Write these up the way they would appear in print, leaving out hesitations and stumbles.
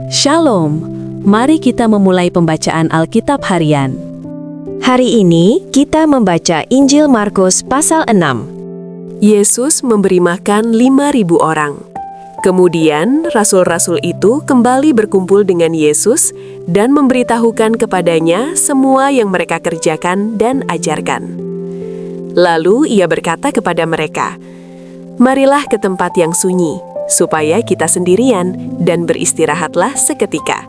Shalom, mari kita memulai pembacaan Alkitab harian. Hari ini kita membaca Injil Markus pasal 6. Yesus memberi makan 5.000 orang. Kemudian rasul-rasul itu kembali berkumpul dengan Yesus dan memberitahukan kepadanya semua yang mereka kerjakan dan ajarkan. Lalu ia berkata kepada mereka, "Marilah ke tempat yang sunyi, supaya kita sendirian dan beristirahatlah seketika.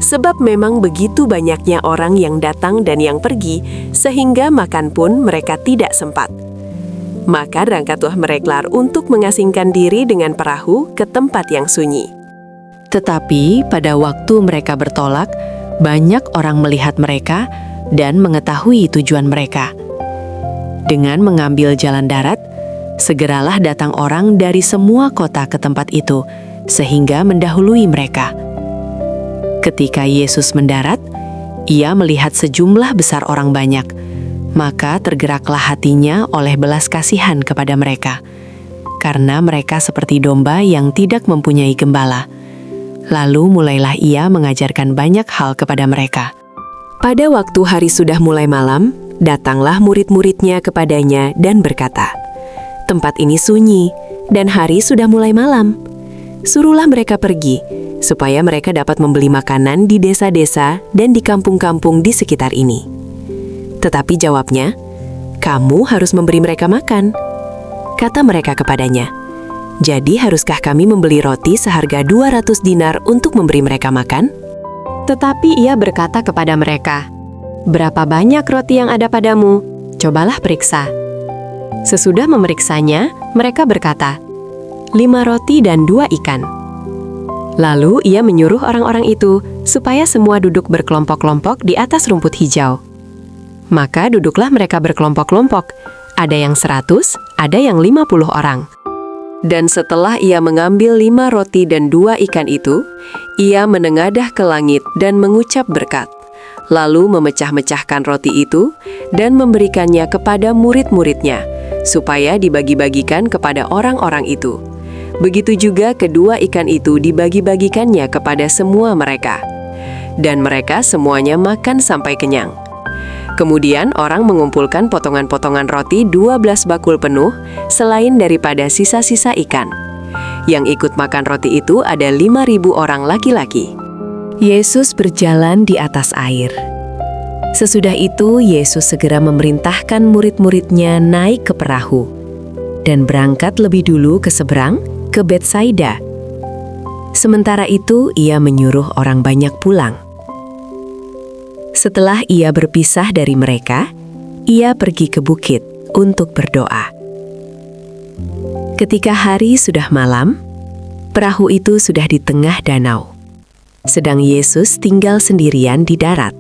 Sebab memang begitu banyaknya orang yang datang dan yang pergi, sehingga makan pun mereka tidak sempat." Maka berangkatlah mereka untuk mengasingkan diri dengan perahu ke tempat yang sunyi. Tetapi pada waktu mereka bertolak, banyak orang melihat mereka dan mengetahui tujuan mereka. Dengan mengambil jalan darat, segeralah datang orang dari semua kota ke tempat itu, sehingga mendahului mereka. Ketika Yesus mendarat, ia melihat sejumlah besar orang banyak, maka tergeraklah hatinya oleh belas kasihan kepada mereka, karena mereka seperti domba yang tidak mempunyai gembala. Lalu mulailah ia mengajarkan banyak hal kepada mereka. Pada waktu hari sudah mulai malam, datanglah murid-muridnya kepadanya dan berkata, "Tempat ini sunyi, dan hari sudah mulai malam. Suruhlah mereka pergi, supaya mereka dapat membeli makanan di desa-desa dan di kampung-kampung di sekitar ini." Tetapi jawabnya, "Kamu harus memberi mereka makan." Kata mereka kepadanya, "Jadi haruskah kami membeli roti seharga 200 dinar untuk memberi mereka makan?" Tetapi ia berkata kepada mereka, "Berapa banyak roti yang ada padamu? Cobalah periksa." Sesudah memeriksanya, mereka berkata, 5 roti dan 2 ikan. Lalu ia menyuruh orang-orang itu supaya semua duduk berkelompok-kelompok di atas rumput hijau. Maka duduklah mereka berkelompok-kelompok, ada yang 100, ada yang 50 orang. Dan setelah ia mengambil 5 roti dan 2 ikan itu, ia menengadah ke langit dan mengucap berkat, lalu memecah-mecahkan roti itu dan memberikannya kepada murid-muridnya, supaya dibagi-bagikan kepada orang-orang itu. Begitu juga kedua ikan itu dibagi-bagikannya kepada semua mereka. Dan mereka semuanya makan sampai kenyang. Kemudian orang mengumpulkan potongan-potongan roti 12 bakul penuh, selain daripada sisa-sisa ikan. Yang ikut makan roti itu ada 5.000 orang laki-laki. Yesus berjalan di atas air. Sesudah itu, Yesus segera memerintahkan murid-muridnya naik ke perahu dan berangkat lebih dulu ke seberang, ke Betsaida. Sementara itu, ia menyuruh orang banyak pulang. Setelah ia berpisah dari mereka, ia pergi ke bukit untuk berdoa. Ketika hari sudah malam, perahu itu sudah di tengah danau, sedang Yesus tinggal sendirian di darat.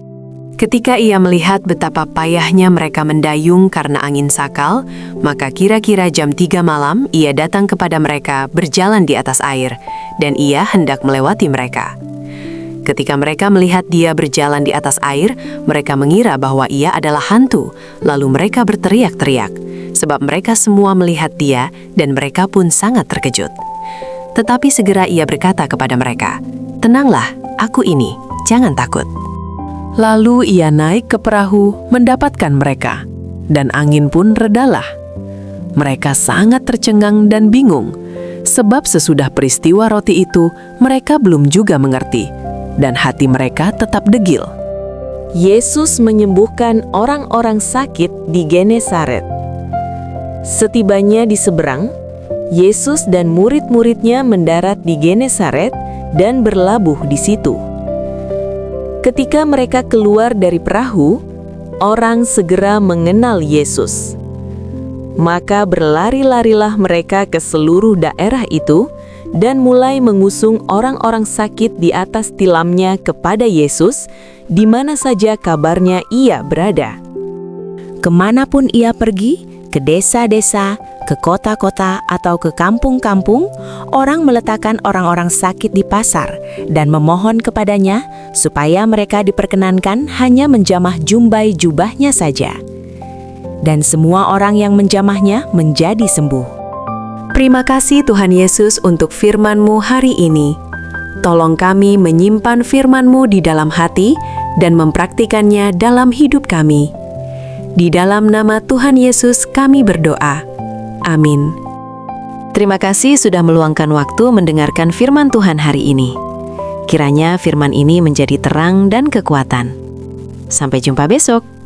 Ketika ia melihat betapa payahnya mereka mendayung karena angin sakal, maka kira-kira jam 3 malam ia datang kepada mereka berjalan di atas air, dan ia hendak melewati mereka. Ketika mereka melihat dia berjalan di atas air, mereka mengira bahwa ia adalah hantu, lalu mereka berteriak-teriak, sebab mereka semua melihat dia dan mereka pun sangat terkejut. Tetapi segera ia berkata kepada mereka, "Tenanglah, aku ini, jangan takut." Lalu ia naik ke perahu mendapatkan mereka, dan angin pun redalah. Mereka sangat tercengang dan bingung, sebab sesudah peristiwa roti itu mereka belum juga mengerti, dan hati mereka tetap degil. Yesus menyembuhkan orang-orang sakit di Genesaret. Setibanya di seberang, Yesus dan murid-muridnya mendarat di Genesaret dan berlabuh di situ. Ketika mereka keluar dari perahu, orang segera mengenal Yesus. Maka berlari-larilah mereka ke seluruh daerah itu dan mulai mengusung orang-orang sakit di atas tilamnya kepada Yesus, di mana saja kabarnya ia berada. Kemanapun ia pergi, ke desa-desa, ke kota-kota atau ke kampung-kampung, orang meletakkan orang-orang sakit di pasar dan memohon kepadanya supaya mereka diperkenankan hanya menjamah jumbai jubahnya saja. Dan semua orang yang menjamahnya menjadi sembuh. Terima kasih Tuhan Yesus untuk firman-Mu hari ini. tolong kami menyimpan firman-Mu di dalam hati dan mempraktikannya dalam hidup kami. Di dalam nama Tuhan Yesus kami berdoa. Amin. Terima kasih sudah meluangkan waktu mendengarkan firman Tuhan hari ini. Kiranya firman ini menjadi terang dan kekuatan. Sampai jumpa besok.